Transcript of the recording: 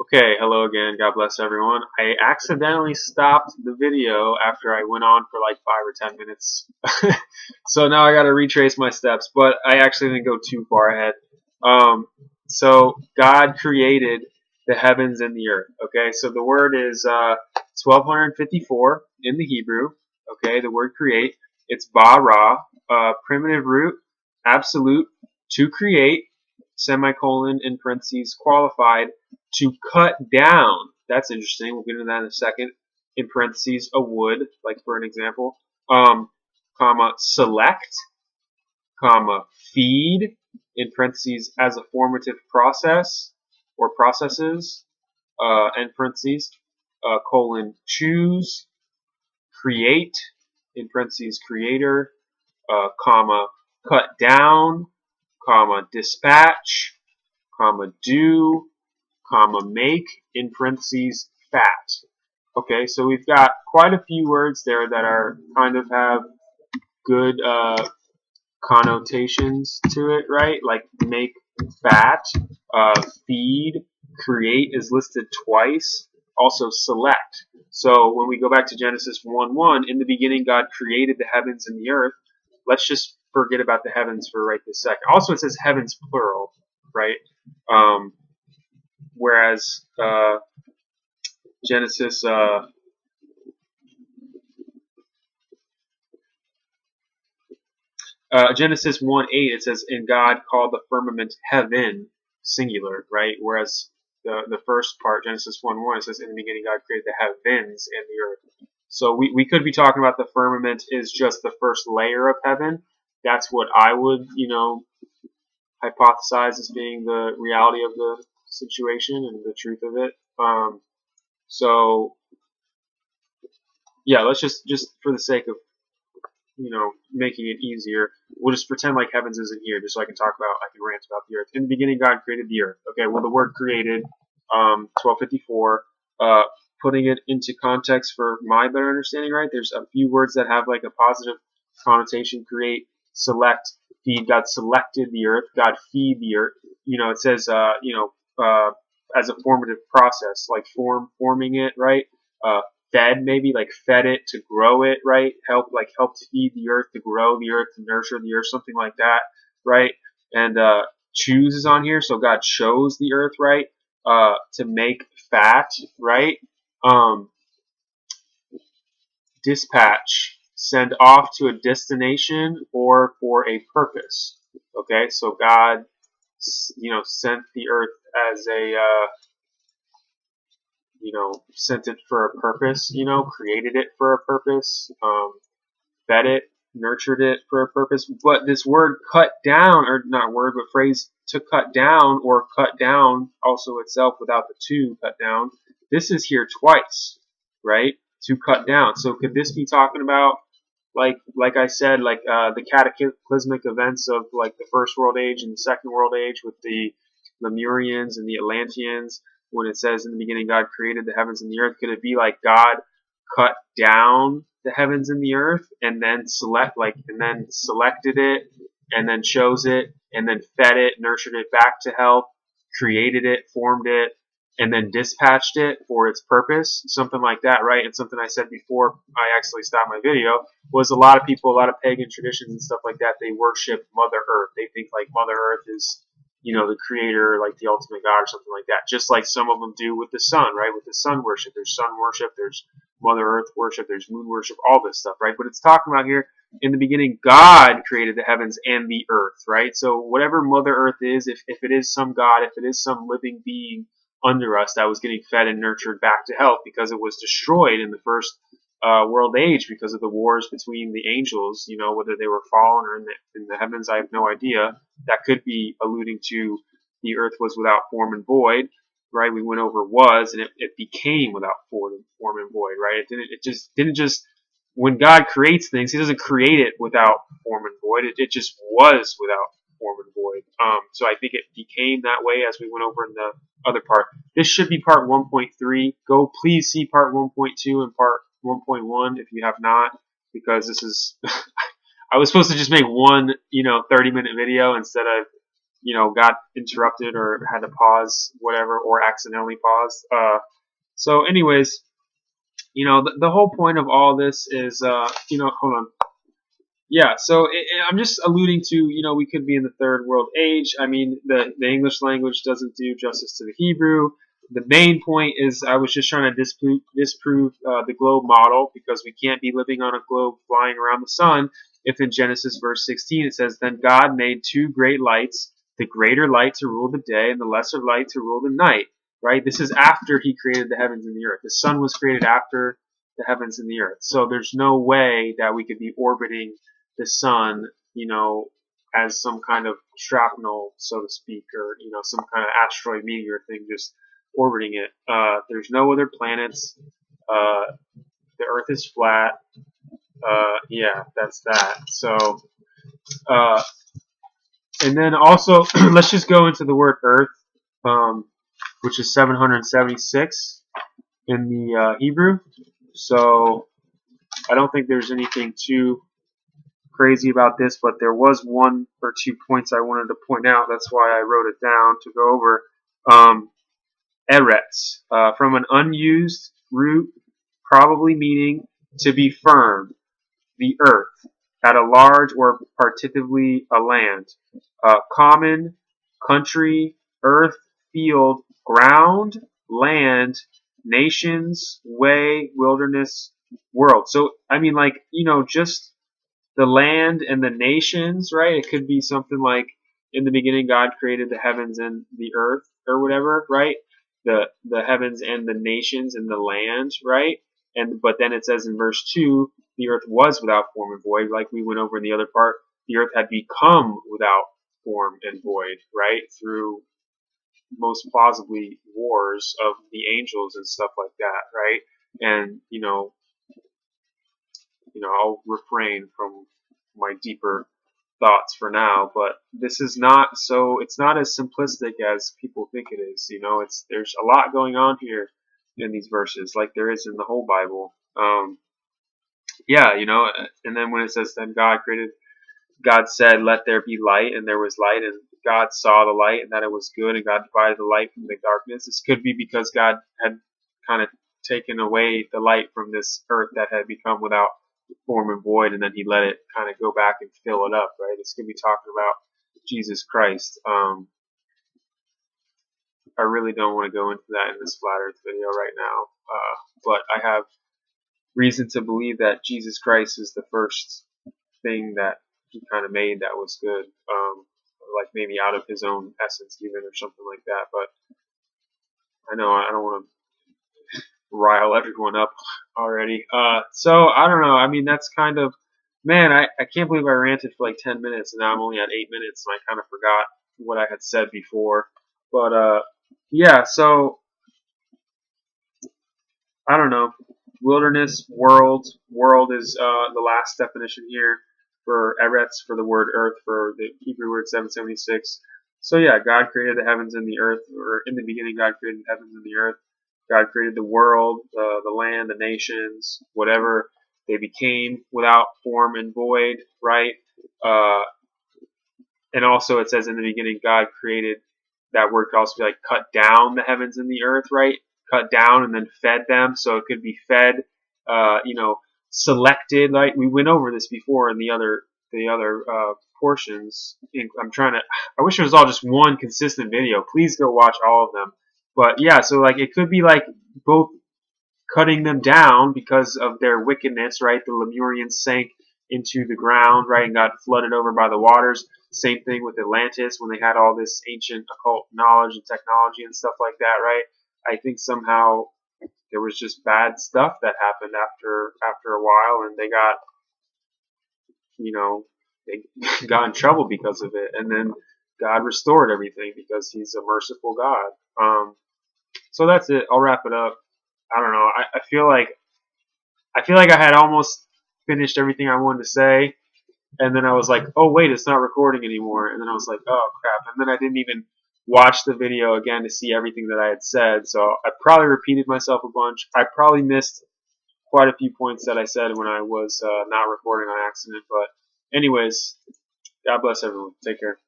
Okay, hello again. God bless everyone. I accidentally stopped the video after I went on for like 5 or 10 minutes. So now I got to retrace my steps, but I actually didn't go too far ahead. Um, so God created the heavens and the earth. Okay, so the word is 1254 in the Hebrew. Okay, the word create. It's bara, primitive root, absolute, to create, semicolon, in parentheses, qualified, to cut down. That's interesting. We'll get into that in a second. In parentheses, a wood, like for an example. Comma, select, comma, feed, in parentheses, as a formative process or processes, end parentheses, colon, choose, create, in parentheses, creator, comma, cut down, comma, dispatch, comma, do, comma, make, in parentheses, fat. Okay, so we've got quite a few words there that are kind of have good connotations to it, right? Like make, fat, feed, create is listed twice. Also select. So when we go back to Genesis 1:1, in the beginning God created the heavens and the earth. Let's just forget about the heavens for right this second. Also, it says heavens plural, right? Um, whereas Genesis Genesis 1:8, it says, "And God called the firmament heaven," singular, right? Whereas the first part, Genesis 1:1, it says, "In the beginning God created the heavens and the earth." So we could be talking about the firmament is just the first layer of heaven. That's what I would, hypothesize as being the reality of the situation and the truth of it. So yeah, let's just for the sake of making it easier, we'll just pretend like heavens isn't here, just so I can rant about the earth. In the beginning, God created the earth. Okay, well, the word created, 1254, putting it into context for my better understanding, right? There's a few words that have like a positive connotation: create, select, feed. God selected the earth. God feed the earth. It says, as a formative process, like forming it, right? Fed, maybe like fed it to grow it, right? Helped feed the earth, to grow the earth, to nurture the earth, something like that, right? And choose is on here, so God chose the earth, right? To make fat, right? um Dispatch, send off to a destination or for a purpose. Okay, so God sent the earth as a sent it for a purpose, created it for a purpose, fed it, nurtured it for a purpose. But this word cut down, or not word, but phrase, to cut down, or cut down also itself without the to, cut down, this is here twice, right? To cut down. So could this be talking about, like I said, like the cataclysmic events of like the first world age and the second world age with the Lemurians and the Atlanteans, when it says in the beginning God created the heavens and the earth? Could it be like God cut down the heavens and the earth and then selected it and then chose it and then fed it, nurtured it back to health, created it, formed it, and then dispatched it for its purpose, something like that, right? And something I said before I actually stopped my video was a lot of people, a lot of pagan traditions and stuff like that, they worship Mother Earth. They think like Mother Earth is, the creator, like the ultimate God or something like that. Just like some of them do with the sun, right? With the sun worship, there's sun worship, there's Mother Earth worship, there's moon worship, all this stuff, right? But it's talking about here, in the beginning, God created the heavens and the earth, right? So whatever Mother Earth is, if it is some God, if it is some living being under us that was getting fed and nurtured back to health because it was destroyed in the first world age because of the wars between the angels, whether they were fallen or in the heavens, I have no idea. That could be alluding to the earth was without form and void, right? We went over was, and it became without form and void, right? It didn't just, when God creates things, he doesn't create it without form and void. It just was without form and void. So I think it became that way as we went over in the other part. This should be part 1.3. Go please see part 1.2 and part 1.1 if you have not, because this is I was supposed to just make one 30-minute video instead of got interrupted or had to pause, whatever, or accidentally paused. So anyways, the whole point of all this is, hold on. Yeah, so I'm just alluding to, we could be in the third world age. I mean, the English language doesn't do justice to the Hebrew. The main point is I was just trying to disprove the globe model, because we can't be living on a globe flying around the sun if in Genesis verse 16 it says, "Then God made two great lights, the greater light to rule the day and the lesser light to rule the night." Right? This is after he created the heavens and the earth. The sun was created after the heavens and the earth. So there's no way that we could be orbiting the sun, as some kind of shrapnel, so to speak, or, some kind of asteroid meteor thing just orbiting it. There's no other planets. The Earth is flat. Yeah, that's that. So, and then also, let's just go into the word Earth, which is 776 in the Hebrew. So, I don't think there's anything too crazy about this, but there was 1 or 2 points I wanted to point out. That's why I wrote it down to go over. Eretz, from an unused root, probably meaning to be firm, the earth, at a large or particularly a land. Common, country, earth, field, ground, land, nations, way, wilderness, world. So, I mean, just the land and the nations, right? It could be something like, in the beginning God created the heavens and the earth, or whatever, right? The heavens and the nations and the land, right? But then it says in verse 2, the earth was without form and void, like we went over in the other part. The earth had become without form and void, right? Through most plausibly wars of the angels and stuff like that, right? And I'll refrain from my deeper thoughts for now, but this is not so, it's not as simplistic as people think it is. There's a lot going on here in these verses, like there is in the whole Bible. And then when it says, then God said, let there be light, and there was light, and God saw the light, and that it was good, and God divided the light from the darkness. This could be because God had kind of taken away the light from this earth that had become without form and void, and then he let it kind of go back and fill it up, right? It's going to be talking about Jesus Christ. I really don't want to go into that in this flat earth video right now, but I have reason to believe that Jesus Christ is the first thing that he kind of made that was good, like maybe out of his own essence even, or something like that. But I know I don't want to rile everyone up already. So I don't know. I mean, that's kind of, man, I can't believe I ranted for like 10 minutes and now I'm only at 8 minutes and I kind of forgot what I had said before. But yeah, so I don't know. Wilderness, world. World is the last definition here for Eretz, for the word earth, for the Hebrew word 776. So yeah, God created the heavens and the earth, or in the beginning God created the heavens and the earth. God created the world, the land, the nations, whatever. They became without form and void, right? And also it says in the beginning God created, that word could also be like cut down the heavens and the earth, right? Cut down and then fed them. So it could be fed, selected. Like we went over this before in the other portions. I wish it was all just one consistent video. Please go watch all of them. But yeah, so like it could be like both cutting them down because of their wickedness, right? The Lemurians sank into the ground, right, and got flooded over by the waters. Same thing with Atlantis when they had all this ancient occult knowledge and technology and stuff like that, right? I think somehow there was just bad stuff that happened after a while, and they got in trouble because of it, and then God restored everything because He's a merciful God. So that's it. I'll wrap it up. I don't know. I feel like I had almost finished everything I wanted to say, and then I was like, oh wait, it's not recording anymore, and then I was like, oh crap, and then I didn't even watch the video again to see everything that I had said, so I probably repeated myself a bunch. I probably missed quite a few points that I said when I was not recording on accident, but anyways, God bless everyone. Take care.